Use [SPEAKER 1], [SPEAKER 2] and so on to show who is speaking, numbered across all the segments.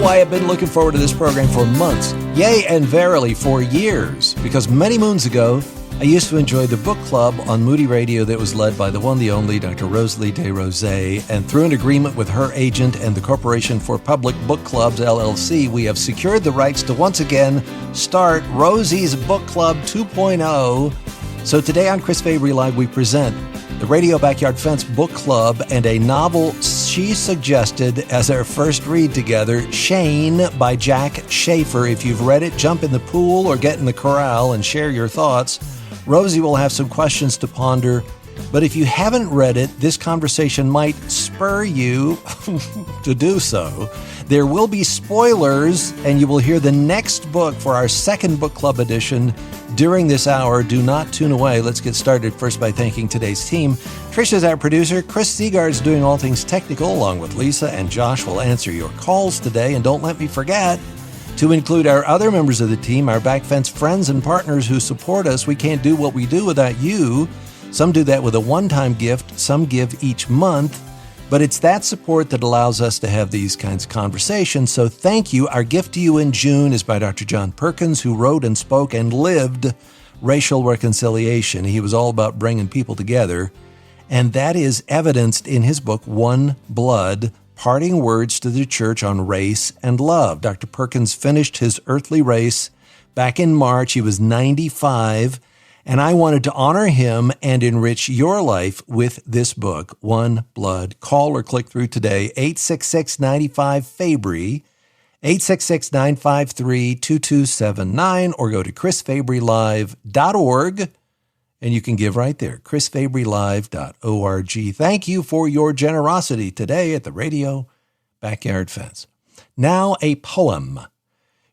[SPEAKER 1] why I've been looking forward to this program for months, yea and verily for years, because many moons ago, I used to enjoy the book club on Moody Radio that was led by the one, the only Dr. Rosalie de Rosset, and through an agreement with her agent and the Corporation for Public Book Clubs, LLC, we have secured the rights to once again start Rosie's Book Club 2.0. So today on Chris Fabry Live, we present the Radio Backyard Fence Book Club and a novel she suggested as our first read together, Shane by Jack Schaefer. If you've read it, jump in the pool or get in the corral and share your thoughts. Rosie will have some questions to ponder, but if you haven't read it, this conversation might spur you to do so. There will be spoilers, and you will hear the next book for our second book club edition during this hour. Do not tune away. Let's get started first by thanking today's team. Trish is our producer. Chris Seagard's doing all things technical, along with Lisa, and Josh will answer your calls today. And don't let me forget to include our other members of the team, our back fence friends and partners who support us. We can't do what we do without you. Some do that with a one-time gift. Some give each month. But it's that support that allows us to have these kinds of conversations. So thank you. Our gift to you in June is by Dr. John Perkins, who wrote and spoke and lived racial reconciliation. He was all about bringing people together. And that is evidenced in his book, One Blood, Parting Words to the Church on Race and Love. Dr. Perkins finished his earthly race back in March. He was 95. And I wanted to honor him and enrich your life with this book, One Blood. Call or click through today, 866-95-FABRY, 866-953-2279, or go to chrisfabrylive.org, and you can give right there, chrisfabrylive.org. Thank you for your generosity today at the Radio Backyard Fence. Now a poem.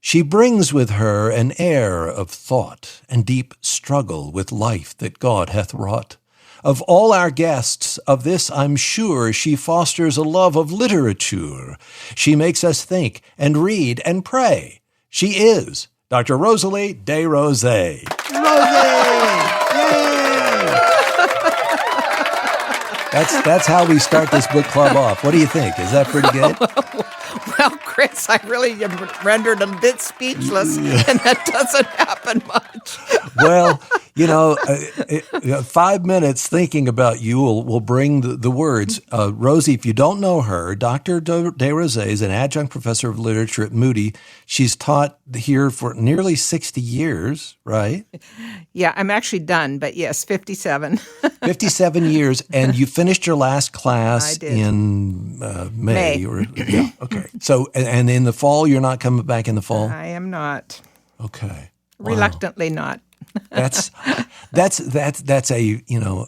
[SPEAKER 1] She brings with her an air of thought and deep struggle with life that God hath wrought. Of all our guests, of this I'm sure, she fosters a love of literature. She makes us think and read and pray. She is Dr. Rosalie de Rosset. Rosie! Yay! That's how we start this book club off. What do you think? Is that pretty good?
[SPEAKER 2] Well, Chris, I really am rendered a bit speechless, and that doesn't happen much.
[SPEAKER 1] Well, 5 minutes thinking about you will bring the words. Rosie, if you don't know her, Dr. de Rosset is an adjunct professor of literature at Moody. She's taught here for nearly 60 years, right?
[SPEAKER 2] Yeah, I'm actually done, but yes, 57.
[SPEAKER 1] 57 years, and you finished your last class in May. Yeah, okay. So, and in the fall, you're not coming back in the fall?
[SPEAKER 2] I am not.
[SPEAKER 1] Okay. Wow.
[SPEAKER 2] Reluctantly not.
[SPEAKER 1] That's a,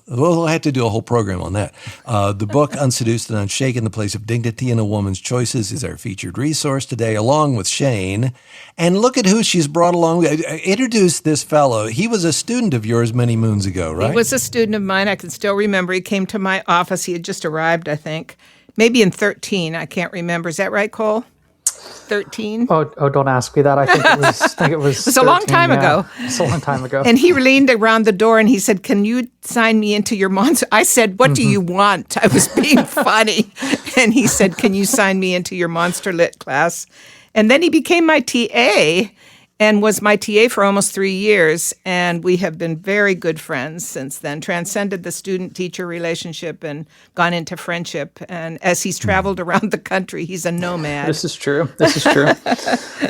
[SPEAKER 1] we'll have to do a whole program on that. The book, Unseduced and Unshaken, The Place of Dignity in a Woman's Choices, is our featured resource today, along with Shane. And look at who she's brought along. Introduce this fellow. He was a student of yours many moons ago, right?
[SPEAKER 2] He was a student of mine. I can still remember. He came to my office. He had just arrived, I think. Maybe in 13. I can't remember. Is that right, Cole? 13?
[SPEAKER 3] Oh, don't ask me that. I think it was.
[SPEAKER 2] It was 13, a long time ago.
[SPEAKER 3] It's a long time ago.
[SPEAKER 2] And he leaned around the door and he said, "Can you sign me into your monster?" I said, "What do you want?" I was being funny. And he said, "Can you sign me into your monster lit class?" And then he became my TA and was my TA for almost 3 years. And we have been very good friends since then, transcended the student-teacher relationship and gone into friendship. And as he's traveled around the country, he's a nomad.
[SPEAKER 3] This is true.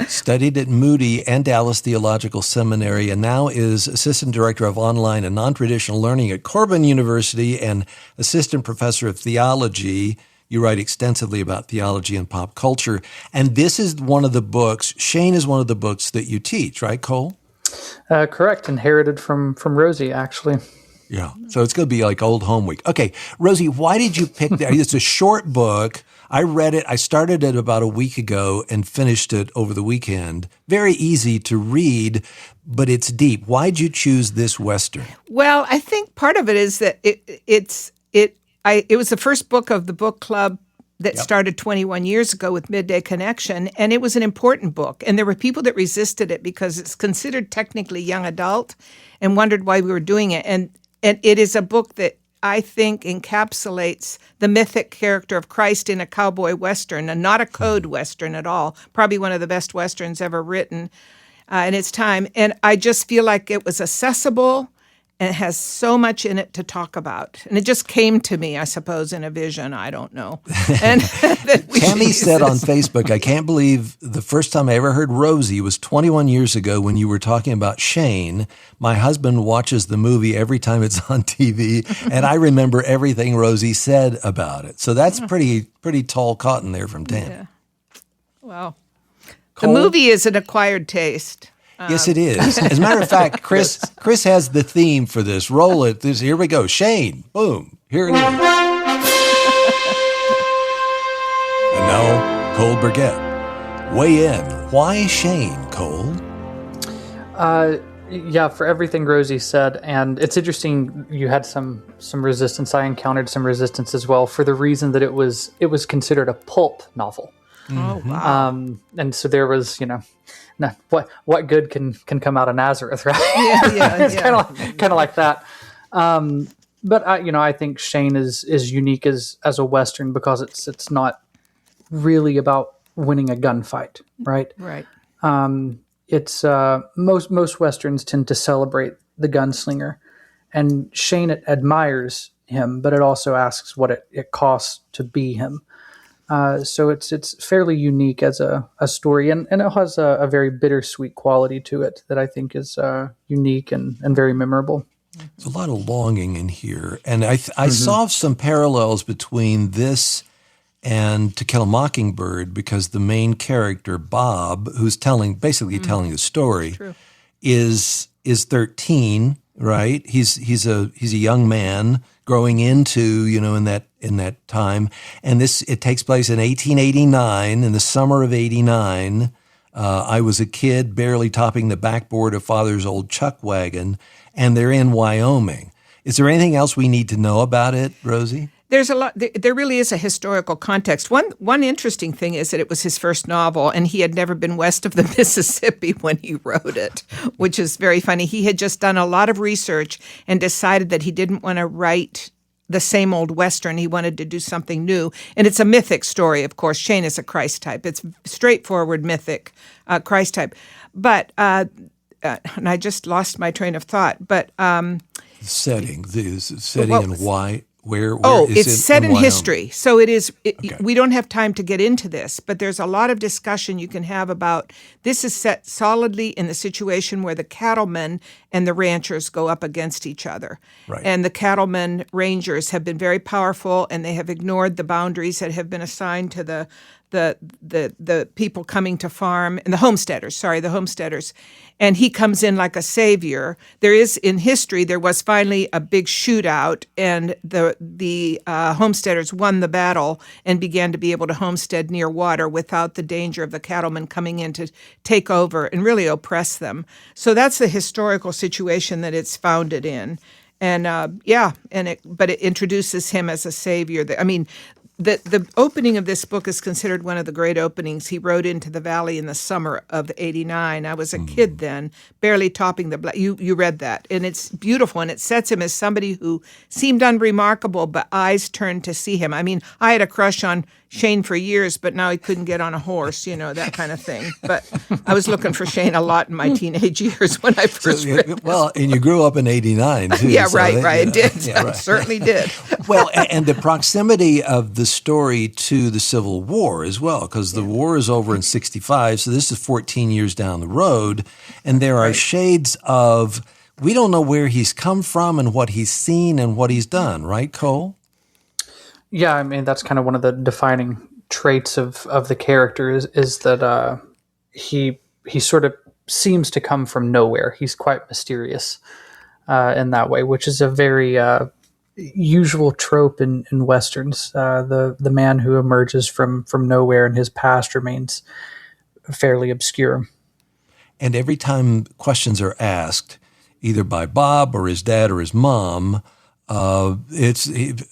[SPEAKER 1] Studied at Moody and Dallas Theological Seminary, and now is Assistant Director of Online and Non-Traditional Learning at Corban University and Assistant Professor of Theology. You write extensively about theology and pop culture. And this is one of the books, Shane is one of the books that you teach, right, Cole?
[SPEAKER 3] Correct. Inherited from Rosie, actually.
[SPEAKER 1] Yeah. So it's going to be like old home week. Okay. Rosie, why did you pick that? It's a short book. I read it. I started it about a week ago and finished it over the weekend. Very easy to read, but it's deep. Why'd you choose this Western?
[SPEAKER 2] Well, I think part of it is that it was the first book of the book club that started 21 years ago with Midday Connection, and it was an important book. And there were people that resisted it because it's considered technically young adult and wondered why we were doing it. And it is a book that I think, encapsulates the mythic character of Christ in a cowboy Western, and not a code Western at all. Probably one of the best Westerns ever written in its time. And I just feel like it was accessible and it has so much in it to talk about. And it just came to me, I suppose, in a vision. I don't know. And
[SPEAKER 1] Tammy said on Facebook, I can't believe the first time I ever heard Rosie was 21 years ago when you were talking about Shane. My husband watches the movie every time it's on TV, and I remember everything Rosie said about it. So that's pretty tall cotton there from Tammy.
[SPEAKER 2] Yeah. Wow.
[SPEAKER 1] Cole?
[SPEAKER 2] The movie is an acquired taste.
[SPEAKER 1] Yes, it is. As a matter of fact, Chris has the theme for this. Roll it. Here we go. Shane. Boom. Here it is. And now, Cole Burgett. Weigh in. Why Shane, Cole?
[SPEAKER 3] Yeah, for everything Rosie said, and it's interesting. You had some resistance. I encountered some resistance as well, for the reason that it was considered a pulp novel.
[SPEAKER 2] Oh, wow.
[SPEAKER 3] And so there was, what good can come out of Nazareth, right?
[SPEAKER 2] Yeah.
[SPEAKER 3] It's kind of like that. But I think Shane is unique as a Western because it's not really about winning a gunfight, right?
[SPEAKER 2] Right.
[SPEAKER 3] It's most Westerns tend to celebrate the gunslinger, and Shane admires him, but it also asks what it costs to be him. So it's fairly unique as a story, and it has a very bittersweet quality to it that I think is unique and very memorable.
[SPEAKER 1] There's a lot of longing in here, and I saw some parallels between this and To Kill a Mockingbird, because the main character, Bob, who's basically telling the story, is 13, right? He's a young man growing into, in that time. And it takes place in 1889, in the summer of 89. I was a kid barely topping the backboard of Father's old chuck wagon, and they're in Wyoming. Is there anything else we need to know about it, Rosie?
[SPEAKER 2] There's a lot. There really is a historical context. One interesting thing is that it was his first novel, and he had never been west of the Mississippi when he wrote it, which is very funny. He had just done a lot of research and decided that he didn't want to write the same old Western. He wanted to do something new. And it's a mythic story, of course. Shane is a Christ type. It's straightforward mythic Christ type. But, and I just lost my train of thought, but... the
[SPEAKER 1] setting and why... Where
[SPEAKER 2] it's set in
[SPEAKER 1] Wyoming?
[SPEAKER 2] history. So it is.
[SPEAKER 1] Okay.
[SPEAKER 2] We don't have time to get into this, but there's a lot of discussion you can have about this is set solidly in the situation where the cattlemen and the ranchers go up against each other.
[SPEAKER 1] Right.
[SPEAKER 2] And the cattlemen rangers have been very powerful, and they have ignored the boundaries that have been assigned to the people coming to farm, and the homesteaders. And he comes in like a savior. In history, there was finally a big shootout, and the homesteaders won the battle and began to be able to homestead near water without the danger of the cattlemen coming in to take over and really oppress them. So that's the historical situation that it's founded in. And but it introduces him as a savior. The opening of this book is considered one of the great openings. He rode into the valley in the summer of '89. I was a kid then, barely topping the... You read that, and it's beautiful, and it sets him as somebody who seemed unremarkable, but eyes turned to see him. I had a crush on Shane for years, but now he couldn't get on a horse, that kind of thing. But I was looking for Shane a lot in my teenage years when I first read this.
[SPEAKER 1] Well, and you grew up in '89, too.
[SPEAKER 2] Yeah,
[SPEAKER 1] so
[SPEAKER 2] right. I did.
[SPEAKER 1] Yeah, right.
[SPEAKER 2] I certainly did.
[SPEAKER 1] Well, and the proximity of the story to the Civil War as well, because the war is over in '65, so this is 14 years down the road, and there are shades of, we don't know where he's come from and what he's seen and what he's done, right, Cole?
[SPEAKER 3] Yeah, that's kind of one of the defining traits of the character is that he sort of seems to come from nowhere. He's quite mysterious in that way, which is a very usual trope in Westerns. The man who emerges from nowhere and his past remains fairly obscure.
[SPEAKER 1] And every time questions are asked, either by Bob or his dad or his mom,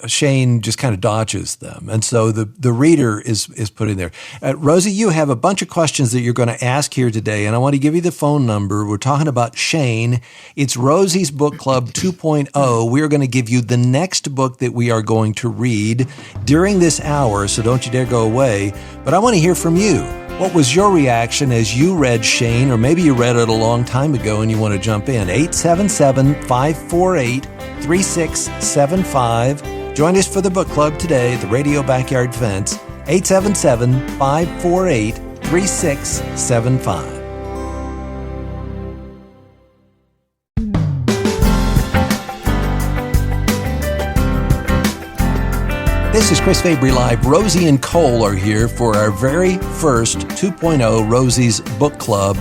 [SPEAKER 1] Shane just kind of dodges them. And so the reader is put in there. Rosie, you have a bunch of questions that you're going to ask here today, and I want to give you the phone number. We're talking about Shane. It's Rosie's Book Club 2.0. We're going to give you the next book that we are going to read during this hour, so don't you dare go away. But I want to hear from you. What was your reaction as you read Shane, or maybe you read it a long time ago and you want to jump in? 877-548-3675. Join us for the book club today at the Radio Backyard Fence. 877-548-3675. This is Chris Fabry Live. Rosie and Cole are here for our very first 2.0 Rosie's Book Club,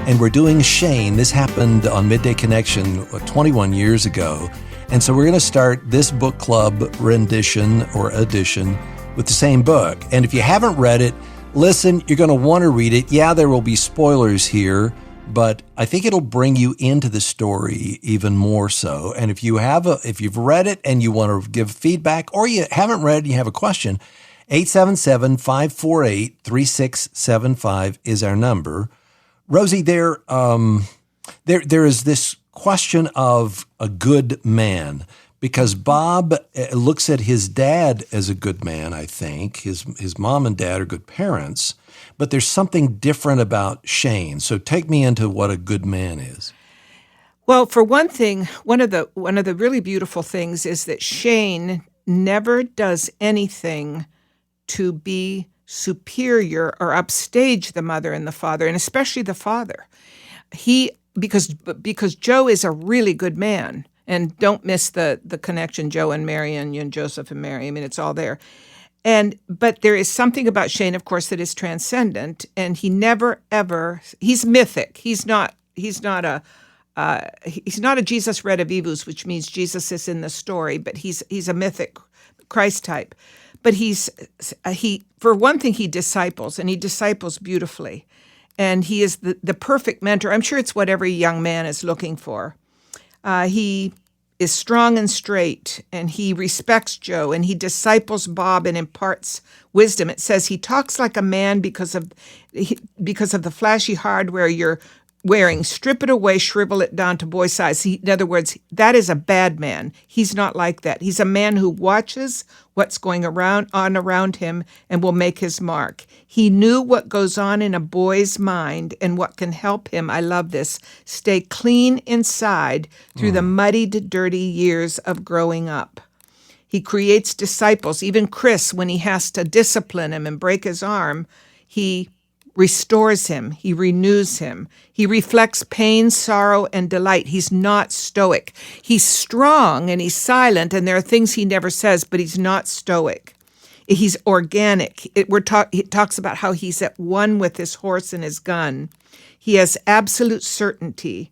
[SPEAKER 1] and we're doing Shane. This happened on Midday Connection 21 years ago, and so we're going to start this book club rendition or edition with the same book. And if you haven't read it, listen, you're going to want to read it. Yeah, there will be spoilers here, but I think it'll bring you into the story even more so. And if you've read it and you want to give feedback, or you haven't read and you have a question, 877-548-3675 is our number. Rosie, there is this question of a good man, because Bob looks at his dad as a good man, I think. His mom and dad are good parents. But there's something different about Shane. So take me into what a good man is.
[SPEAKER 2] Well, for one thing, one of the really beautiful things is that Shane never does anything to be superior or upstage the mother and the father, and especially the father. Because Joe is a really good man, and don't miss the connection, Joe and Mary and Joseph and Mary. I mean, it's all there. But there is something about Shane, of course, that is transcendent, and he never ever. He's mythic. He's not a Jesus Redivivus, which means Jesus is in the story, but he's a mythic Christ type. But for one thing, he disciples, and he disciples beautifully, and he is the perfect mentor. I'm sure it's what every young man is looking for. He is strong and straight, and he respects Joe, and he disciples Bob and imparts wisdom. It says he talks like a man because of the flashy hardware you're wearing. Strip it away, shrivel it down to boy size. In other words, that is a bad man. He's not like that. He's a man who watches what's going around him and will make his mark. He knew what goes on in a boy's mind and what can help him, I love this, stay clean inside through the muddied, dirty years of growing up. He creates disciples. Even Chris, when he has to discipline him and break his arm, he restores him. He renews him. He reflects pain, sorrow, and delight. He's not stoic. He's strong and he's silent, and there are things he never says, but he's not stoic. He's organic. It talks about how he's at one with his horse and his gun. He has absolute certainty.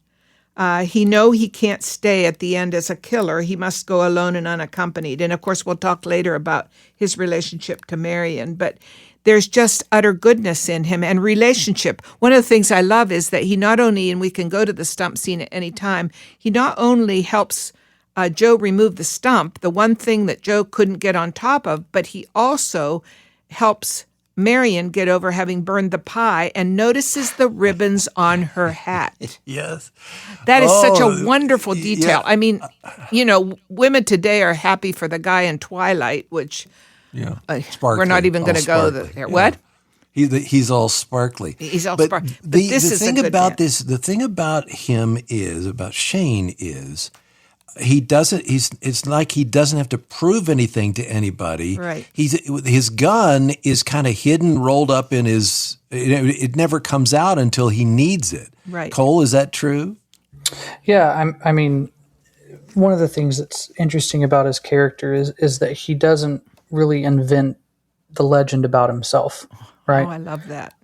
[SPEAKER 2] He can't stay at the end as a killer. He must go alone and unaccompanied. And of course, we'll talk later about his relationship to Marion. But there's just utter goodness in him and relationship. One of the things I love is that he not only, and we can go to the stump scene at any time, he not only helps Joe remove the stump, the one thing that Joe couldn't get on top of, but he also helps Marion get over having burned the pie and notices the ribbons on her hat.
[SPEAKER 1] Yes.
[SPEAKER 2] That is such a wonderful detail.
[SPEAKER 1] Yeah.
[SPEAKER 2] I mean, women today are happy for the guy in Twilight, which we're not even going to go there. Yeah. What?
[SPEAKER 1] He's all sparkly.
[SPEAKER 2] He's all sparkly. But this is a good man.
[SPEAKER 1] The thing about him about Shane is, it's like he doesn't have to prove anything to anybody.
[SPEAKER 2] Right.
[SPEAKER 1] His gun is kind of hidden, rolled up in his, it never comes out until he needs it.
[SPEAKER 2] Right.
[SPEAKER 1] Cole, is that true?
[SPEAKER 3] Yeah. I mean, one of the things that's interesting about his character is that he doesn't really invent the legend about himself. Right.
[SPEAKER 2] Oh, I love that.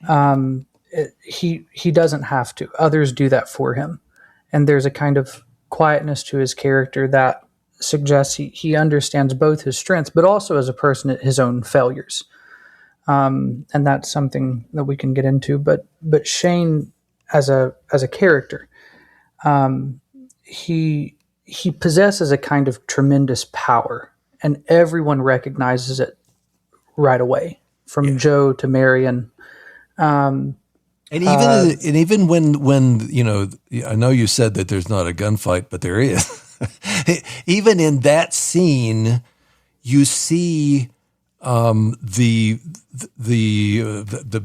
[SPEAKER 3] He doesn't have to. Others do that for him. And there's a kind of quietness to his character that suggests he understands both his strengths, but also as a person his own failures. And that's something that we can get into. But Shane as a character, he he possesses a kind of tremendous power, and everyone recognizes it right away, from Joe to Marion.
[SPEAKER 1] And even when I know you said that there's not a gunfight, but there is. Even in that scene, you see the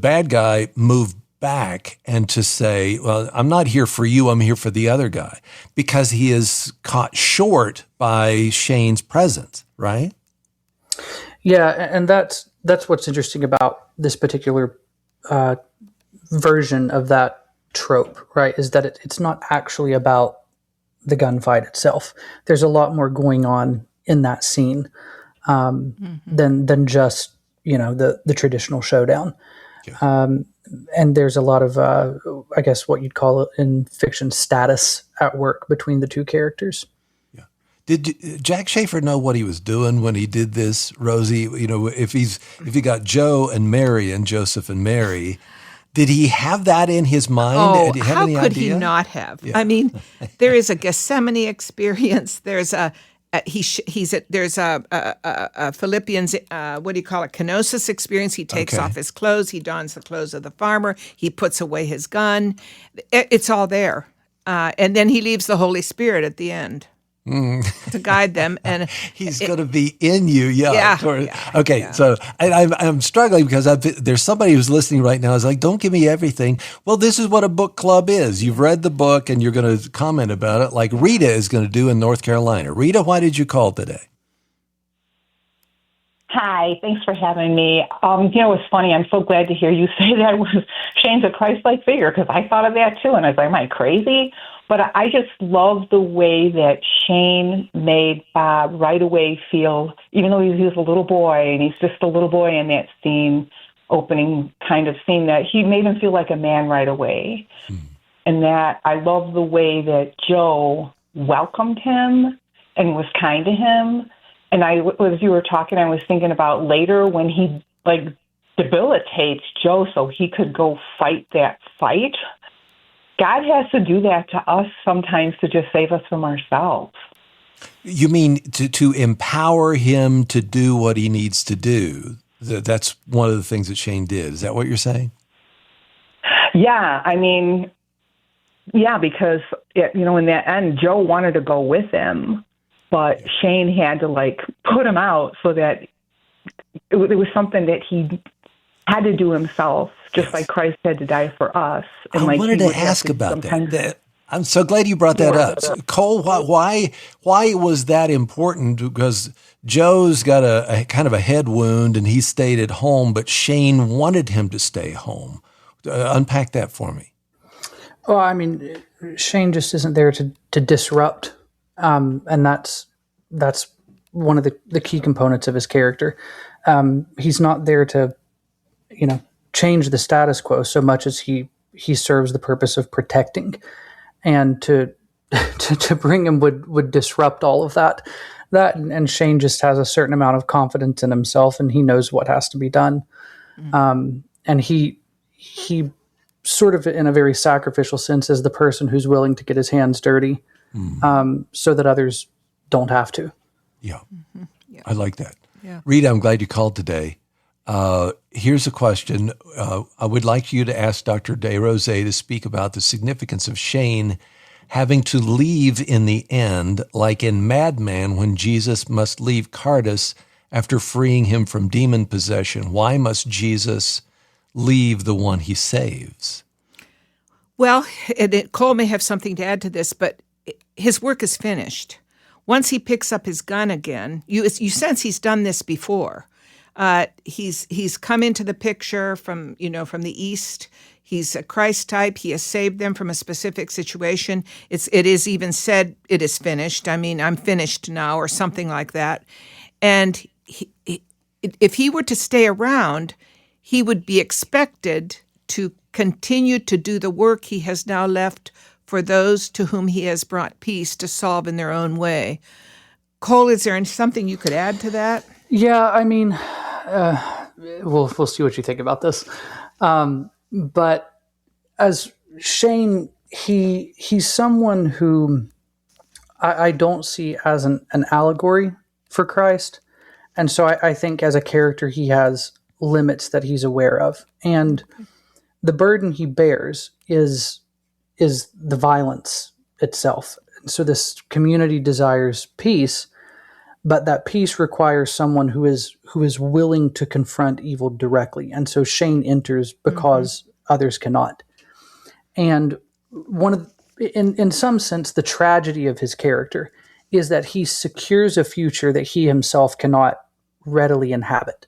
[SPEAKER 1] bad guy move back and to say, well, I'm not here for you, I'm here for the other guy, because he is caught short by Shane's presence, right?
[SPEAKER 3] Yeah, and that's what's interesting about this particular version of that trope, right? Is that it's not actually about the gunfight itself. There's a lot more going on in that scene than just the traditional showdown. Yeah. And there's a lot of I guess what you'd call it in fiction status at work between the two characters.
[SPEAKER 1] Yeah. Did Jack Schaefer know what he was doing when he did this, Rosie? If he got Joe and Mary and Joseph and Mary, did he have that in his mind?
[SPEAKER 2] Oh,
[SPEAKER 1] Did he have
[SPEAKER 2] how
[SPEAKER 1] any
[SPEAKER 2] could
[SPEAKER 1] idea?
[SPEAKER 2] he not have?
[SPEAKER 1] Yeah.
[SPEAKER 2] I mean, there is a Gethsemane experience. There's there's a Philippians, what do you call it, kenosis experience. He takes off his clothes. He dons the clothes of the farmer. He puts away his gun. It's all there. And then he leaves the Holy Spirit at the end to guide them. And
[SPEAKER 1] he's going to be in you. Okay.
[SPEAKER 2] Yeah.
[SPEAKER 1] So I'm struggling because there's somebody who's listening right now is like, don't give me everything. Well, this is what a book club is. You've read the book and you're going to comment about it like Rita is going to do in North Carolina. Rita, why did you call today?
[SPEAKER 4] Hi, thanks for having me. It's funny. I'm so glad to hear you say that Shane's a Christ-like figure, because I thought of that too. And I was like, am I crazy? But I just love the way that Shane made Bob right away feel, even though he was a little boy, and he's just a little boy in that scene, opening kind of scene, that he made him feel like a man right away. And that I love the way that Joe welcomed him and was kind to him. And as you were talking, I was thinking about later when he debilitates Joe so he could go fight that fight. God has to do that to us sometimes to just save us from ourselves.
[SPEAKER 1] You mean to empower him to do what he needs to do? That's one of the things that Shane did. Is that what you're saying?
[SPEAKER 4] Yeah, I mean, because in that end, Joe wanted to go with him, but Shane had to put him out so that it was something that he had to do himself, just like Christ had to die for us. And
[SPEAKER 1] I wanted to ask about that. I'm so glad you brought that up. So, Cole, why was that important? Because Joe's got a kind of a head wound and he stayed at home, but Shane wanted him to stay home. Unpack that for me.
[SPEAKER 3] Well, I mean, Shane just isn't there to disrupt, and that's one of the key components of his character. He's not there to, change the status quo so much as he serves the purpose of protecting, and to bring him would disrupt all of that. And Shane just has a certain amount of confidence in himself, and he knows what has to be done. And he sort of, in a very sacrificial sense, is the person who's willing to get his hands dirty, so that others don't have to.
[SPEAKER 1] Yeah. I like that. Yeah. Rita, I'm glad you called today. Here's a question. I would like you to ask Dr. de Rosset to speak about the significance of Shane having to leave in the end, like in Madman when Jesus must leave Cardus after freeing him from demon possession. Why must Jesus leave the one he saves?
[SPEAKER 2] Well, Cole may have something to add to this, but his work is finished. Once he picks up his gun again, you sense he's done this before. He's come into the picture from the East. He's a Christ type. He has saved them from a specific situation. It is even said it is finished. I mean, I'm finished now, or something like that. And if he were to stay around, he would be expected to continue to do the work he has now left for those to whom he has brought peace to solve in their own way. Cole, is there something you could add to that?
[SPEAKER 3] Yeah, I mean, we'll see what you think about this. But as Shane, he's someone who I don't see as an allegory for Christ. And so I think as a character, he has limits that he's aware of. And the burden he bears is the violence itself. So this community desires peace, but that peace requires someone who is willing to confront evil directly. And so Shane enters because others cannot. And in some sense, the tragedy of his character is that he secures a future that he himself cannot readily inhabit.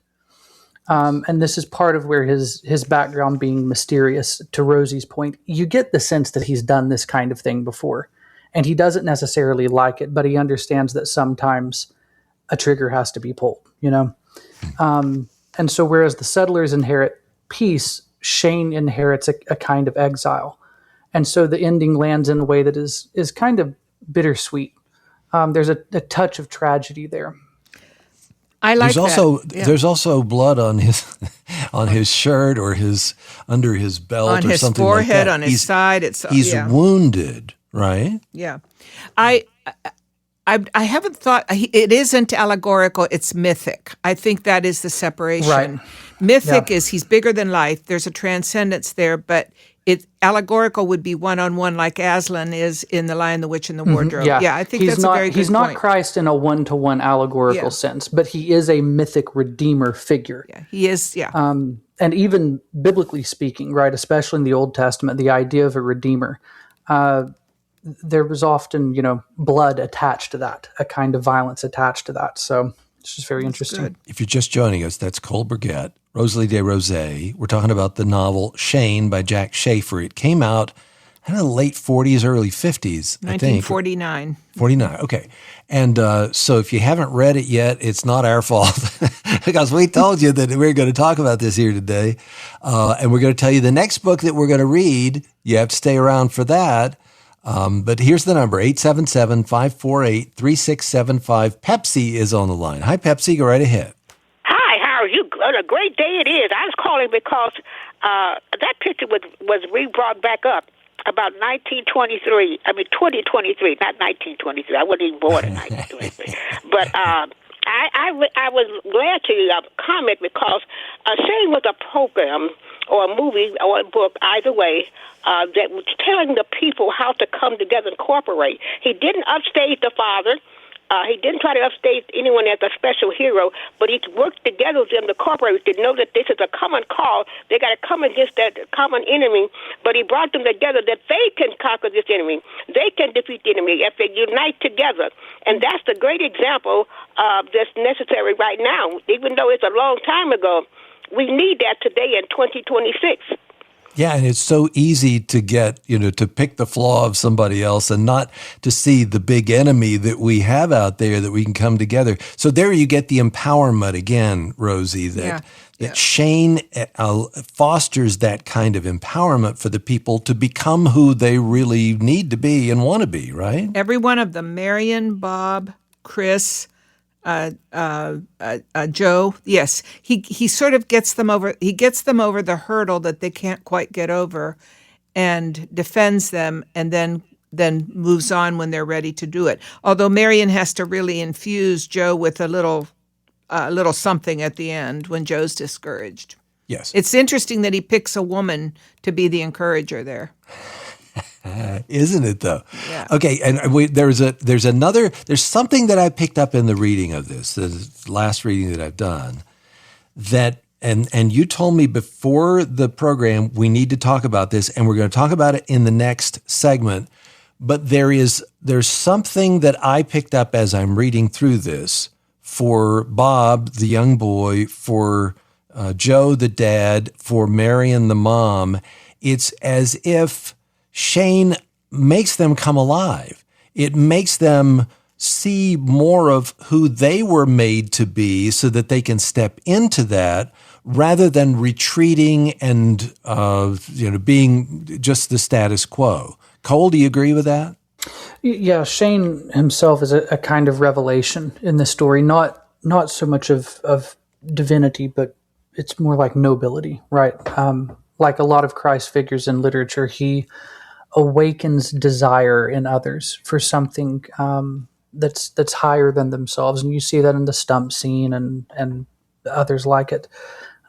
[SPEAKER 3] And this is part of where his background being mysterious, to Rosie's point, you get the sense that he's done this kind of thing before. And he doesn't necessarily like it, but he understands that sometimes a trigger has to be pulled, And so whereas the settlers inherit peace, Shane inherits a kind of exile. And so the ending lands in a way that is kind of bittersweet. There's a touch of tragedy there.
[SPEAKER 2] I like
[SPEAKER 1] There's also blood on his shirt or under his belt
[SPEAKER 2] on
[SPEAKER 1] or
[SPEAKER 2] his
[SPEAKER 1] something
[SPEAKER 2] forehead,
[SPEAKER 1] like that.
[SPEAKER 2] on his side.
[SPEAKER 1] He's wounded, right?
[SPEAKER 2] Yeah, I haven't thought it isn't allegorical. It's mythic. I think that is the separation.
[SPEAKER 3] Right.
[SPEAKER 2] Mythic is he's bigger than life. There's a transcendence there, but allegorical would be one-on-one, like Aslan is in The Lion, the Witch, and the Wardrobe. Yeah, I think that's a very good point.
[SPEAKER 3] He's not Christ in a one-to-one allegorical sense, but he is a mythic redeemer figure.
[SPEAKER 2] Yeah, he is, yeah.
[SPEAKER 3] And even biblically speaking, right, especially in the Old Testament, the idea of a redeemer, there was often, blood attached to that, a kind of violence attached to that. So it's just very interesting.
[SPEAKER 2] Good.
[SPEAKER 1] If you're just joining us, that's Cole Burgett, Rosalie de Rosset. We're talking about the novel Shane by Jack Schaefer. It came out in the late 40s, early 50s, I think.
[SPEAKER 2] 1949.
[SPEAKER 1] 49, okay. And so if you haven't read it yet, it's not our fault because we told you that we were going to talk about this here today. And we're going to tell you the next book that we're going to read. You have to stay around for that. But here's the number, 877-548-3675. Pepsi is on the line. Hi, Pepsi. Go right ahead.
[SPEAKER 5] Hi, how are you? What a great day it is. I was calling because that picture was re-brought back up about 2023, not 1923. I wasn't even born in 1923. But I was glad to comment because Shane was a program or a movie or a book, either way, that was telling the people how to come together and cooperate. He didn't upstage the father. He didn't try to upstage anyone as a special hero, but he worked together with them to cooperate, to know that this is a common cause. They got to come against that common enemy, but he brought them together that they can conquer this enemy. They can defeat the enemy if they unite together. And that's the great example that's necessary right now. Even though it's a long time ago, we need that today in 2026.
[SPEAKER 1] Yeah, and it's so easy to get, to pick the flaw of somebody else and not to see the big enemy that we have out there that we can come together. So there you get the empowerment again, Rosie, that Shane fosters that kind of empowerment for the people to become who they really need to be and want to be, right?
[SPEAKER 2] Every one of them, Marion, Bob, Chris, Joe, yes, he sort of gets them over. He gets them over the hurdle that they can't quite get over, and defends them, and then moves on when they're ready to do it. Although Marion has to really infuse Joe with a little something at the end when Joe's discouraged.
[SPEAKER 1] Yes,
[SPEAKER 2] it's interesting that he picks a woman to be the encourager there.
[SPEAKER 1] Isn't it though?
[SPEAKER 2] Yeah.
[SPEAKER 1] Okay, and there's something that I picked up in the reading of this, the last reading that I've done, that and you told me before the program we need to talk about this, and we're going to talk about it in the next segment. But there's something that I picked up as I'm reading through this for Bob, the young boy, for Joe, the dad, for Marion, the mom. It's as if Shane makes them come alive. It makes them see more of who they were made to be so that they can step into that rather than retreating and being just the status quo. Cole, do you agree with that?
[SPEAKER 3] Yeah, Shane himself is a kind of revelation in the story, not so much of divinity, but it's more like nobility, right? Like a lot of Christ figures in literature, he awakens desire in others for something that's higher than themselves, and you see that in the stump scene and others like it.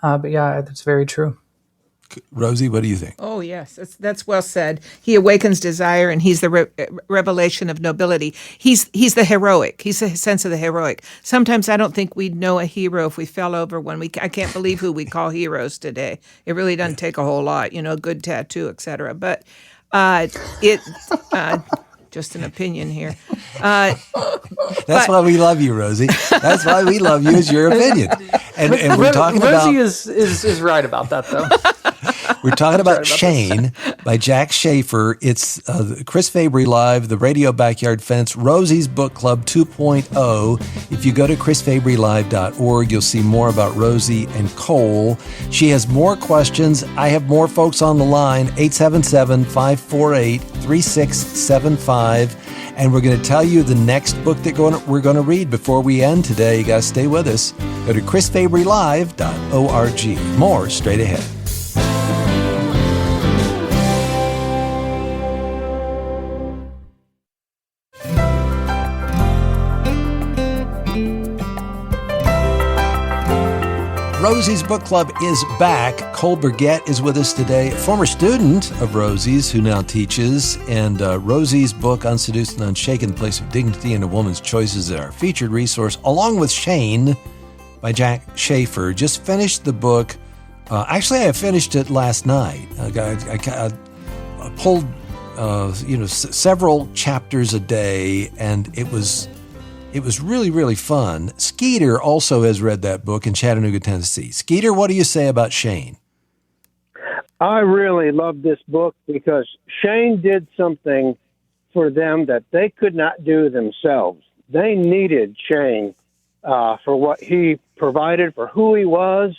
[SPEAKER 3] But yeah, that's very true.
[SPEAKER 1] Rosie, what do you think?
[SPEAKER 2] Oh, yes, that's well said. He awakens desire, and he's the revelation of nobility. He's the heroic. He's the sense of the heroic. Sometimes I don't think we'd know a hero if we fell over I can't believe who we call heroes today. It really doesn't take a whole lot, good tattoo, etc. But just an opinion here.
[SPEAKER 1] That's why we love you, Rosie. That's why we love you, is your opinion. And we're talking
[SPEAKER 3] Rosie
[SPEAKER 1] about...
[SPEAKER 3] is right about that, though.
[SPEAKER 1] We're talking about Shane by Jack Schaefer. It's Chris Fabry Live, The Radio Backyard Fence, Rosie's Book Club 2.0. If you go to chrisfabrylive.org, you'll see more about Rosie and Cole. She has more questions. I have more folks on the line, 877-548-3675. And we're going to tell you the next book that we're going to read before we end today. You got to stay with us. Go to chrisfabrylive.org. More straight ahead. Rosie's Book Club is back. Cole Burgett is with us today, a former student of Rosie's who now teaches. And Rosie's book, Unseduced and Unshaken, The Place of Dignity in a Woman's Choices, is our featured resource, along with Shane by Jack Schaefer. Just finished the book. Actually, I finished it last night. I pulled several chapters a day, and it was really, really fun. Skeeter also has read that book in Chattanooga, Tennessee. Skeeter, what do you say about Shane?
[SPEAKER 6] I really love this book because Shane did something for them that they could not do themselves. They needed Shane for what he provided, for who he was.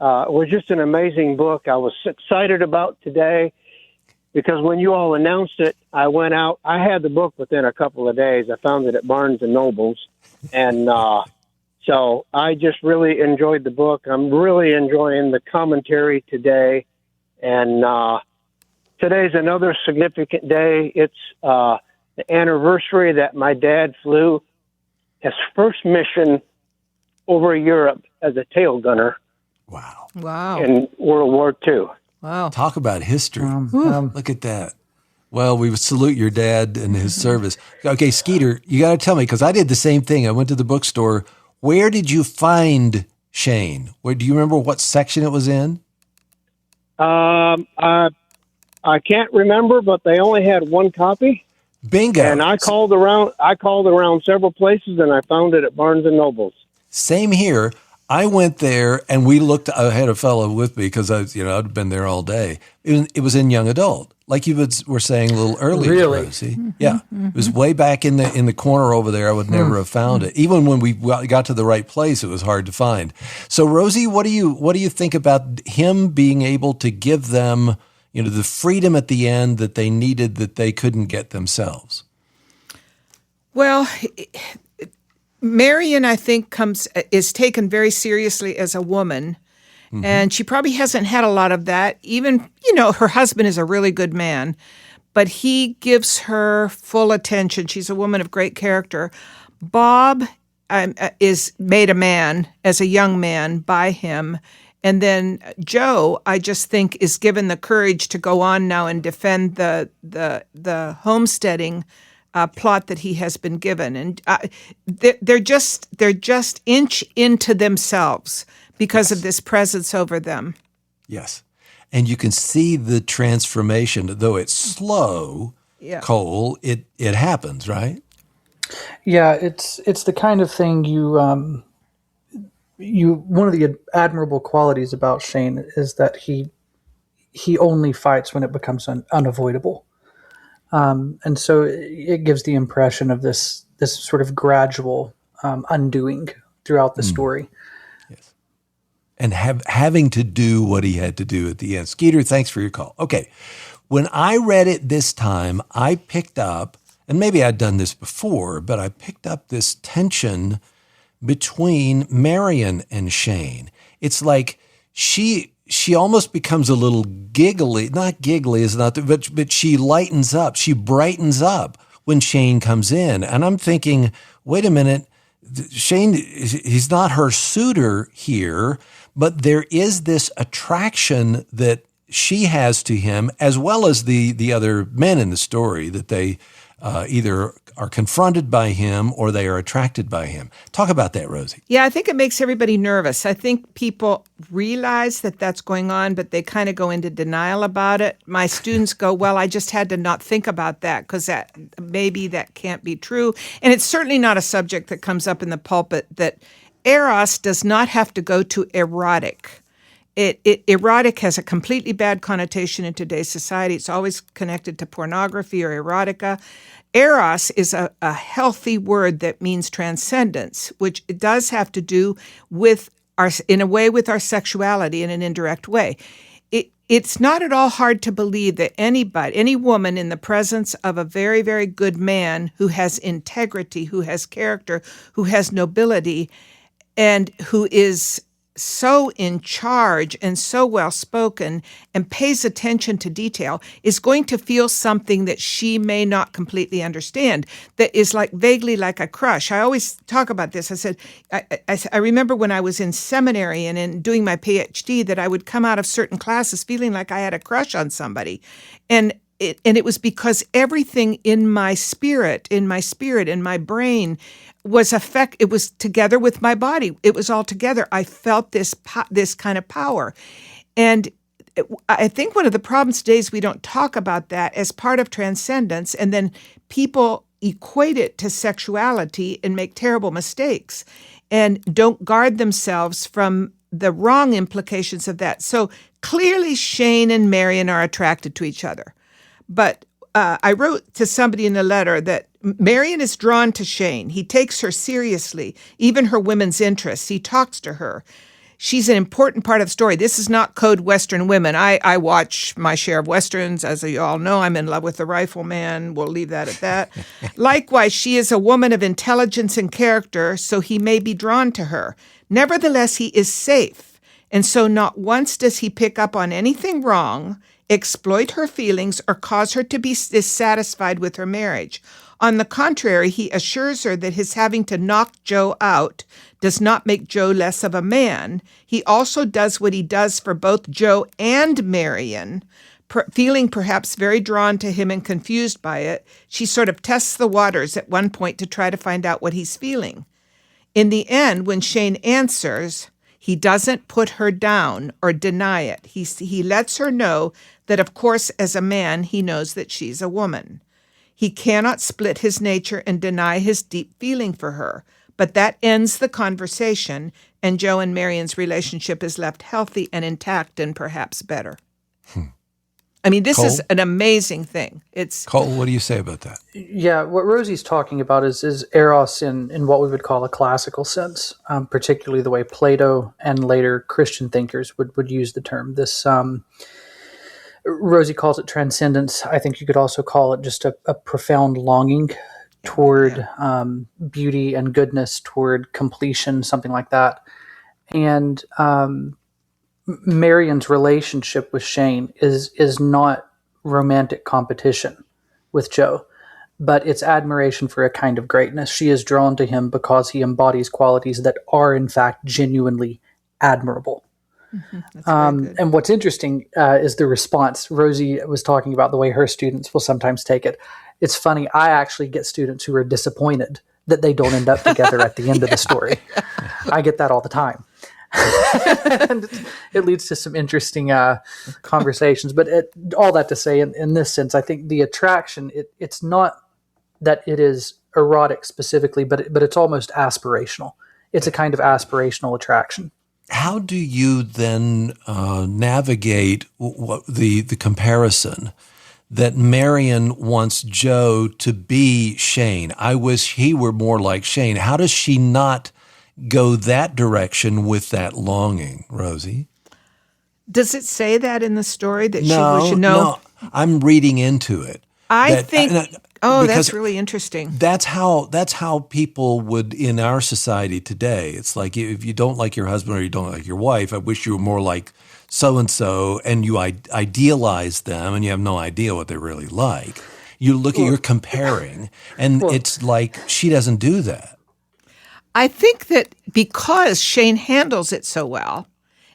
[SPEAKER 6] It was just an amazing book. I was excited about today because when you all announced it, I went out. I had the book within a couple of days. I found it at Barnes & Nobles. And so I just really enjoyed the book. I'm really enjoying the commentary today. And today's another significant day. It's the anniversary that my dad flew his first mission over Europe as a tail gunner.
[SPEAKER 2] Wow.
[SPEAKER 6] In World War II.
[SPEAKER 2] Wow.
[SPEAKER 1] Talk about history. Look at that. Well, we salute your dad and his service. Okay, Skeeter, you got to tell me, because I did the same thing. I went to the bookstore. Where did you find Shane? Do you remember what section it was in?
[SPEAKER 6] I can't remember, but they only had one copy.
[SPEAKER 1] Bingo.
[SPEAKER 6] And I called around several places, and I found it at Barnes & Nobles.
[SPEAKER 1] Same here. I went there, and we looked. I had a fellow with me because I'd been there all day. It was in young adult, like you were saying a little earlier.
[SPEAKER 3] Really?
[SPEAKER 1] Rosie. Yeah, it was way back in the corner over there. I would never have found it. Even when we got to the right place, it was hard to find. So, Rosie, what do you think about him being able to give them, the freedom at the end that they needed that they couldn't get themselves?
[SPEAKER 2] Well, Marion, I think, is taken very seriously as a woman, and she probably hasn't had a lot of that. Even, her husband is a really good man, but he gives her full attention. She's a woman of great character. Bob is made a man as a young man by him, and then Joe, I just think, is given the courage to go on now and defend the homesteading plot that he has been given, and they're just inch into themselves because of this presence over them.
[SPEAKER 1] Yes, and you can see the transformation, though it's slow.
[SPEAKER 2] Yeah.
[SPEAKER 1] Cole, it happens, right?
[SPEAKER 3] Yeah, it's the kind of thing one of the admirable qualities about Shane is that he only fights when it becomes unavoidable. And so it gives the impression of this sort of gradual undoing throughout the story.
[SPEAKER 1] Yes. And having to do what he had to do at the end. Skeeter, thanks for your call. Okay. When I read it this time, I picked up, and maybe I'd done this before, but I picked up this tension between Marion and Shane. It's like she she almost becomes a little giggly. Not giggly is not, but she lightens up. She brightens up when Shane comes in. And I'm thinking, wait a minute, Shane, he's not her suitor here, but there is this attraction that she has to him, as well as the other men in the story, that they either are confronted by him or they are attracted by him. Talk about that, Rosie.
[SPEAKER 2] Yeah, I think it makes everybody nervous. I think people realize that that's going on, but they kind of go into denial about it. My students go, well, I just had to not think about that because maybe that can't be true. And it's certainly not a subject that comes up in the pulpit, that eros does not have to go to erotic. Erotic has a completely bad connotation in today's society. It's always connected to pornography or erotica. Eros is a healthy word that means transcendence, which it does have to do with in a way with our sexuality in an indirect way. It's not at all hard to believe that any woman in the presence of a very, very good man who has integrity, who has character, who has nobility, and who is so in charge and so well-spoken and pays attention to detail is going to feel something that she may not completely understand, that is like vaguely like a crush. I always talk about this. I said, I remember when I was in seminary and in doing my PhD that I would come out of certain classes feeling like I had a crush on somebody. And it was because everything in my spirit, in my brain, it was together with my body. It was all together. I felt this kind of power. And I think one of the problems today is we don't talk about that as part of transcendence, and then people equate it to sexuality and make terrible mistakes and don't guard themselves from the wrong implications of that. So clearly Shane and Marion are attracted to each other. But I wrote to somebody in a letter that Marion is drawn to Shane. He takes her seriously, even her women's interests. He talks to her. She's an important part of the story. This is not code Western women. I watch my share of Westerns. As you all know, I'm in love with the Rifleman. We'll leave that at that. Likewise, she is a woman of intelligence and character, so he may be drawn to her. Nevertheless, he is safe. And so not once does he pick up on anything wrong, exploit her feelings, or cause her to be dissatisfied with her marriage. On the contrary, he assures her that his having to knock Joe out does not make Joe less of a man. He also does what he does for both Joe and Marion, feeling perhaps very drawn to him and confused by it. She sort of tests the waters at one point to try to find out what he's feeling. In the end, when Shane answers, he doesn't put her down or deny it. He lets her know that, of course, as a man, he knows that she's a woman. He cannot split his nature and deny his deep feeling for her. But that ends the conversation, and Joe and Marion's relationship is left healthy and intact and perhaps better. I mean, this
[SPEAKER 1] Cole?
[SPEAKER 2] is an amazing thing.
[SPEAKER 1] Cole, what do you say about that?
[SPEAKER 3] Yeah, what Rosie's talking about is eros in what we would call a classical sense, particularly the way Plato and later Christian thinkers would use the term. This Rosie calls it transcendence. I think you could also call it just a profound longing toward beauty and goodness, toward completion, something like that. And Marion's relationship with Shane is not romantic competition with Joe, but it's admiration for a kind of greatness. She is drawn to him because he embodies qualities that are, in fact, genuinely admirable. Mm-hmm. And what's interesting is the response. Rosie was talking about the way her students will sometimes take it. It's funny. I actually get students who are disappointed that they don't end up together at the end of the story. I get that all the time. And it leads to some interesting conversations. But all that to say, in this sense, I think the attraction, it's not that it is erotic specifically, but it's almost aspirational. It's a kind of aspirational attraction.
[SPEAKER 1] How do you then navigate the comparison that Marion wants Joe to be Shane? I wish he were more like Shane. How does she not go that direction with that longing, Rosie?
[SPEAKER 2] Does it say that in the story that
[SPEAKER 1] No,
[SPEAKER 2] she would know?
[SPEAKER 1] No, I'm reading into it.
[SPEAKER 2] I think Oh,
[SPEAKER 1] because
[SPEAKER 2] that's really interesting.
[SPEAKER 1] that's how people would in our society today. It's like if you don't like your husband or you don't like your wife, I wish you were more like so-and-so, and you idealize them and you have no idea what they're really like. You're comparing, and it's like she doesn't do that.
[SPEAKER 2] I think that because Shane handles it so well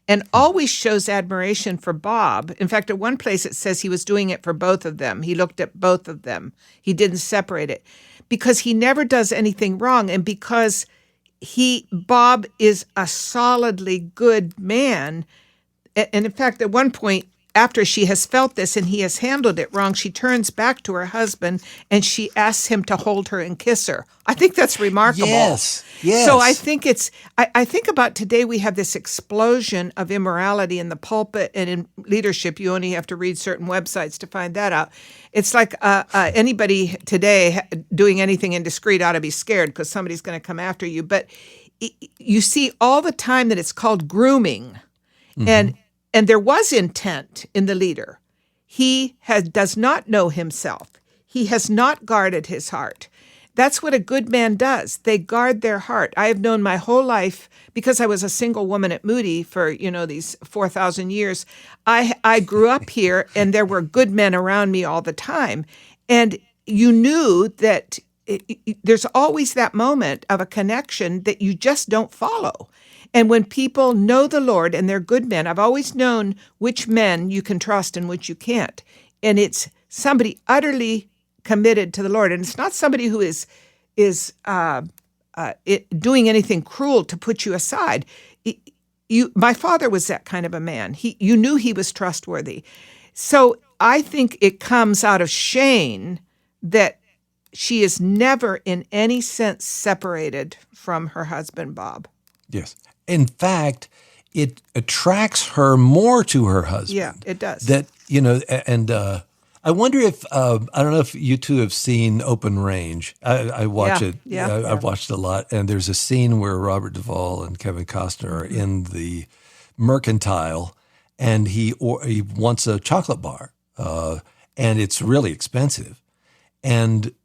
[SPEAKER 2] and always shows admiration for Bob. In fact, at one place it says he was doing it for both of them. He looked at both of them. He didn't separate it because he never does anything wrong, and because Bob is a solidly good man. And in fact, at one point, after she has felt this and he has handled it wrong, she turns back to her husband and she asks him to hold her and kiss her. I think that's remarkable.
[SPEAKER 1] Yes.
[SPEAKER 2] So I think I think about today we have this explosion of immorality in the pulpit and in leadership. You only have to read certain websites to find that out. It's like anybody today doing anything indiscreet ought to be scared because somebody's going to come after you. But you see all the time that it's called grooming. Mm-hmm. And there was intent in the leader. He does not know himself. He has not guarded his heart. That's what a good man does. They guard their heart. I have known my whole life, because I was a single woman at Moody for, these 4,000 years. I grew up here, and there were good men around me all the time. And you knew that there's always that moment of a connection that you just don't follow. And when people know the Lord and they're good men, I've always known which men you can trust and which you can't. And it's somebody utterly committed to the Lord. And it's not somebody who is doing anything cruel to put you aside. My father was that kind of a man. You knew he was trustworthy. So I think it comes out of Shane that she is never in any sense separated from her husband, Bob.
[SPEAKER 1] Yes. In fact, it attracts her more to her husband.
[SPEAKER 2] Yeah, it does.
[SPEAKER 1] That, and I wonder if, I don't know if you two have seen Open Range. I watch it.
[SPEAKER 2] Yeah.
[SPEAKER 1] I've watched a lot. And there's a scene where Robert Duvall and Kevin Costner are in the Mercantile, and he wants a chocolate bar, and it's really expensive. And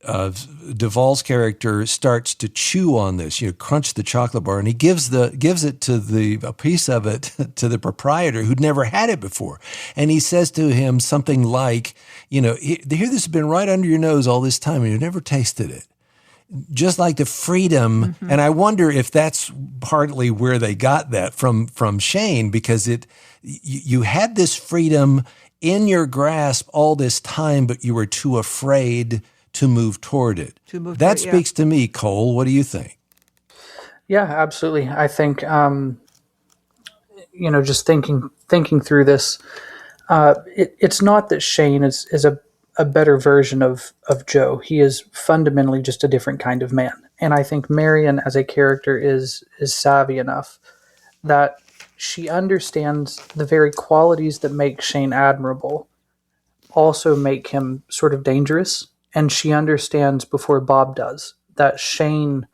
[SPEAKER 1] Duvall's character starts to chew on this, crunch the chocolate bar, and he gives it to a piece of it to the proprietor who'd never had it before. And he says to him something like, here this has been right under your nose all this time and you've never tasted it. Just like the freedom. Mm-hmm. And I wonder if that's partly where they got that from Shane, because you had this freedom in your grasp all this time, but you were too afraid to move toward it. That speaks to me, Cole. What do you think?
[SPEAKER 3] Yeah, absolutely. I think, just thinking through this, it's not that Shane is a better version of Joe. He is fundamentally just a different kind of man. And I think Marion as a character is savvy enough that she understands the very qualities that make Shane admirable also make him sort of dangerous. And she understands before Bob does that Shane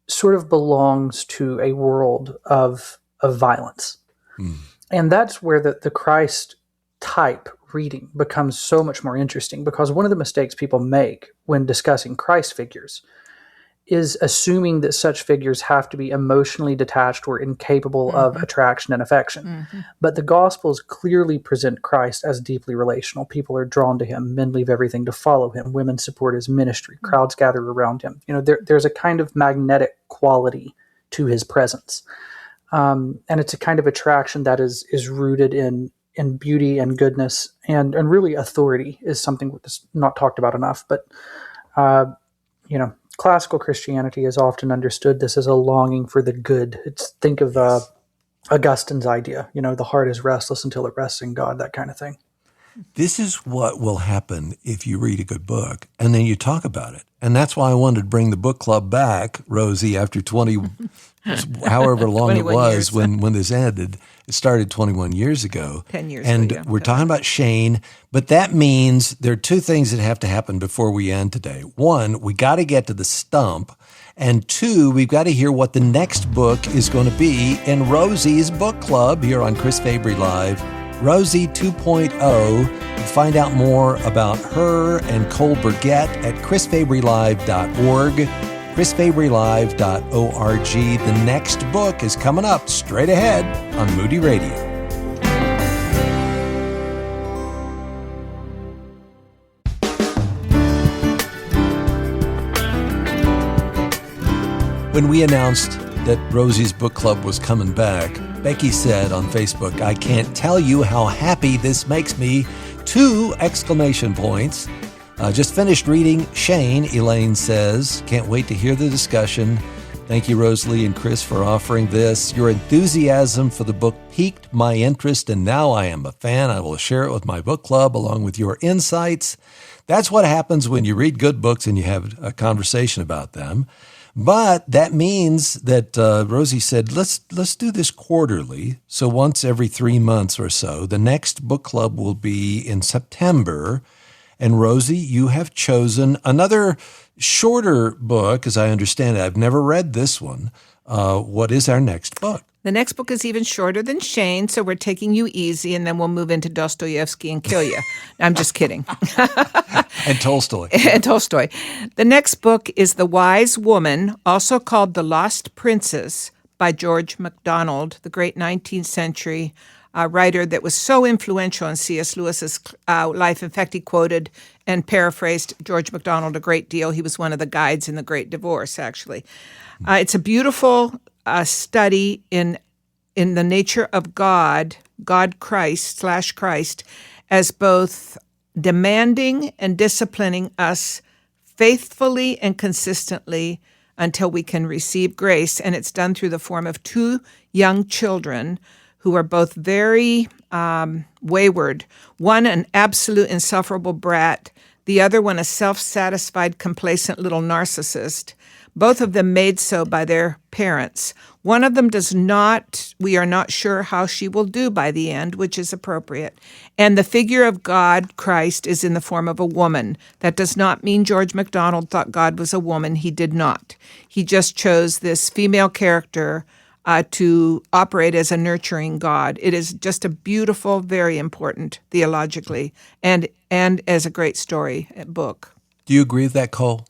[SPEAKER 3] sort of belongs to a world of violence. Mm. And that's where the Christ type reading becomes so much more interesting, because one of the mistakes people make when discussing Christ figures is assuming that such figures have to be emotionally detached or incapable mm-hmm. of attraction and affection. Mm-hmm. But the Gospels clearly present Christ as deeply relational. People are drawn to him. Men leave everything to follow him. Women support his ministry. Mm-hmm. Crowds gather around him. There's a kind of magnetic quality to his presence. And it's a kind of attraction that is rooted in beauty and goodness, and really authority is something that's not talked about enough. But, classical Christianity has often understood this as a longing for the good. Think of Augustine's idea, the heart is restless until it rests in God, that kind of thing.
[SPEAKER 1] This is what will happen if you read a good book and then you talk about it. And that's why I wanted to bring the book club back, Rosie, after 20, however long it was when this ended. It started 21 years ago.
[SPEAKER 2] 10 years
[SPEAKER 1] and
[SPEAKER 2] ago.
[SPEAKER 1] And we're talking about Shane, but that means there are two things that have to happen before we end today. One, we got to get to the stump. And two, we've got to hear what the next book is going to be in Rosie's book club here on Chris Fabry Live. Rosie 2.0. Find out more about her and Cole Burgett at chrisfabrylive.org, chrisfabrylive.org. The next book is coming up straight ahead on Moody Radio. When we announced that Rosie's book club was coming back, Becky said on Facebook, "I can't tell you how happy this makes me." 2 exclamation points. Just finished reading Shane, Elaine says. Can't wait to hear the discussion. Thank you, Rosalie and Chris, for offering this. Your enthusiasm for the book piqued my interest, and now I am a fan. I will share it with my book club along with your insights. That's what happens when you read good books and you have a conversation about them. But that means that Rosie said, let's do this quarterly. So once every 3 months or so. The next book club will be in September. And Rosie, you have chosen another shorter book, as I understand it. I've never read this one. What is our next book?
[SPEAKER 2] The next book is even shorter than Shane, so we're taking you easy, and then we'll move into Dostoevsky and kill you. I'm just kidding.
[SPEAKER 1] And Tolstoy.
[SPEAKER 2] And Tolstoy. The next book is The Wise Woman, also called The Lost Princess, by George MacDonald, the great 19th century writer that was so influential in C.S. Lewis's life. In fact, he quoted and paraphrased George MacDonald a great deal. He was one of the guides in The Great Divorce, actually. It's a beautiful study in the nature of God Christ / Christ, as both demanding and disciplining us faithfully and consistently until we can receive grace. And it's done through the form of 2 young children who are both very wayward. One, an absolute insufferable brat. The other one, a self-satisfied, complacent little narcissist. Both of them made so by their parents. One of them does not, we are not sure how she will do by the end, which is appropriate. And the figure of God, Christ, is in the form of a woman. That does not mean George MacDonald thought God was a woman. He did not. He just chose this female character to operate as a nurturing God. It is just a beautiful, very important theologically, and as a great story book.
[SPEAKER 1] Do you agree with that, Cole?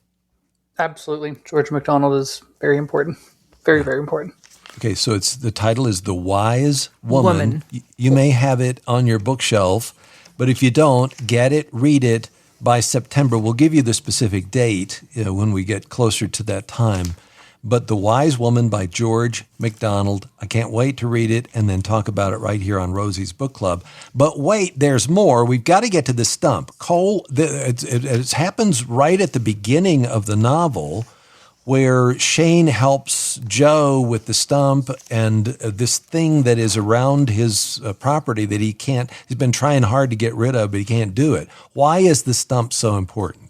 [SPEAKER 3] Absolutely. George MacDonald is very important. Very, very important.
[SPEAKER 1] Okay, so the title is The Wise Woman. You may have it on your bookshelf, but if you don't, get it, read it by September. We'll give you the specific date when we get closer to that time. But The Wise Woman by George MacDonald. I can't wait to read it and then talk about it right here on Rosie's Book Club. But wait, there's more. We've got to get to the stump. Cole, it happens right at the beginning of the novel where Shane helps Joe with the stump and this thing that is around his property that he's been trying hard to get rid of, but he can't do it. Why is the stump so important?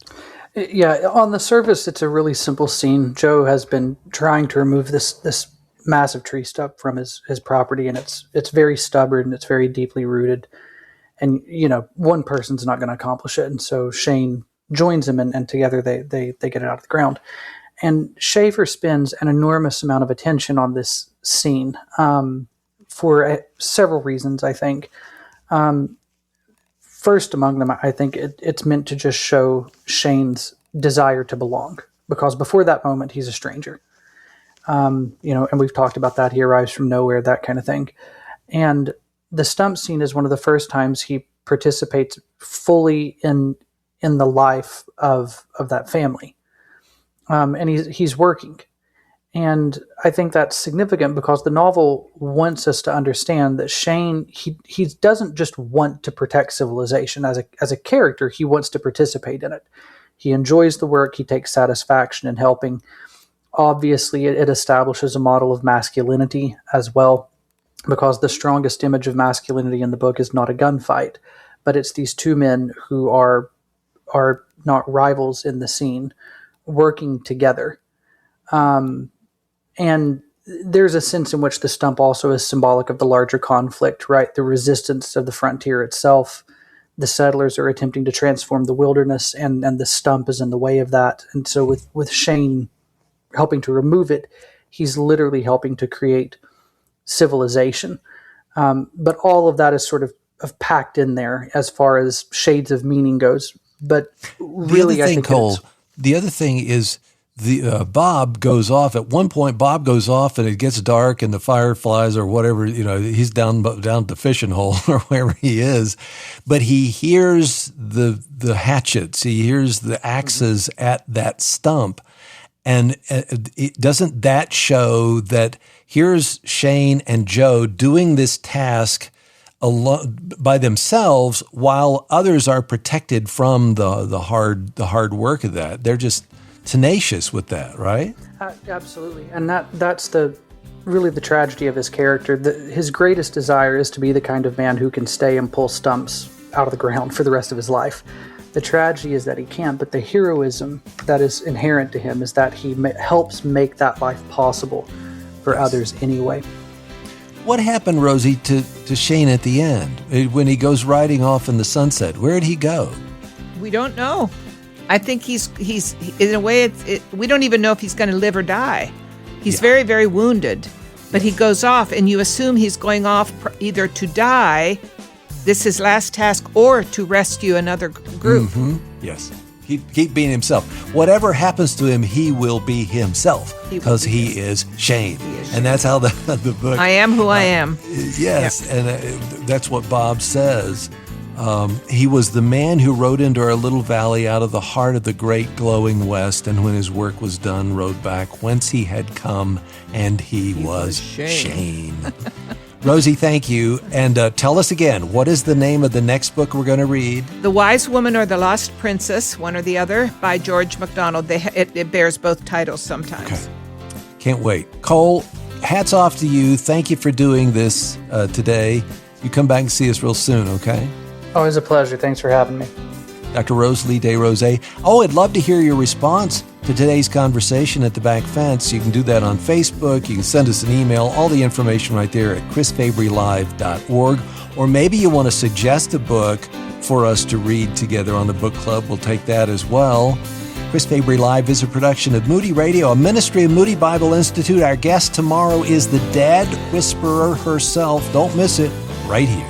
[SPEAKER 3] Yeah, on the surface, it's a really simple scene. Joe has been trying to remove this massive tree stump from his property, and it's very stubborn and it's very deeply rooted. And one person's not going to accomplish it, and so Shane joins him, and together they get it out of the ground. And Schaefer spends an enormous amount of attention on this scene for several reasons, I think. First among them, I think it's meant to just show Shane's desire to belong, because before that moment, he's a stranger. And we've talked about that. He arrives from nowhere, that kind of thing. And the stump scene is one of the first times he participates fully in the life of that family. And he's working. And I think that's significant because the novel wants us to understand that Shane, he doesn't just want to protect civilization. As a character, he wants to participate in it. He enjoys the work. He takes satisfaction in helping. Obviously, it establishes a model of masculinity as well, because the strongest image of masculinity in the book is not a gunfight, but it's these 2 men who are not rivals in the scene, working together. And there's a sense in which the stump also is symbolic of the larger conflict, right? The resistance of the frontier itself. The settlers are attempting to transform the wilderness, and the stump is in the way of that. And so with Shane helping to remove it, he's literally helping to create civilization. But all of that is sort of packed in there as far as shades of meaning goes. But really, I think
[SPEAKER 1] Cole, the other thing is Bob goes off. At one point, Bob goes off and it gets dark and the fireflies or whatever, he's down the fishing hole or wherever he is. But he hears the hatchets. He hears the axes at that stump. And doesn't that show that here's Shane and Joe doing this task by themselves while others are protected from the hard work of that? They're just tenacious with that, right?
[SPEAKER 3] Absolutely. And that's really the tragedy of his character. His greatest desire is to be the kind of man who can stay and pull stumps out of the ground for the rest of his life. The tragedy is that he can't, but the heroism that is inherent to him is that he helps make that life possible for others anyway.
[SPEAKER 1] What happened, Rosie, to Shane at the end when he goes riding off in the sunset? Where did he go?
[SPEAKER 2] We don't know. I think he's in a way, we don't even know if he's going to live or die. He's very, very wounded, but he goes off, and you assume he's going off either to die, this is his last task, or to rescue another group.
[SPEAKER 1] Mm-hmm. Yes. Keep being himself. Whatever happens to him, he will be himself because he is Shane. And that's how the book...
[SPEAKER 2] I am who I am.
[SPEAKER 1] Yes, and that's what Bob says. He was the man who rode into our little valley out of the heart of the great glowing west, and when his work was done, rode back whence he had come, and he was Shane. Rosie, thank you. And tell us again, what is the name of the next book we're going to read?
[SPEAKER 2] The Wise Woman or the Lost Princess, one or the other, by George MacDonald. It bears both titles sometimes.
[SPEAKER 1] Okay. Can't wait. Cole, hats off to you. Thank you for doing this today. You come back and see us real soon, okay?
[SPEAKER 3] Always a pleasure. Thanks for having me.
[SPEAKER 1] Dr. Rosalie de Rosset. Oh, I'd love to hear your response to today's conversation at the Back Fence. You can do that on Facebook. You can send us an email. All the information right there at chrisfabrylive.org. Or maybe you want to suggest a book for us to read together on the book club. We'll take that as well. Chris Fabry Live is a production of Moody Radio, a ministry of Moody Bible Institute. Our guest tomorrow is the Dad Whisperer herself. Don't miss it right here.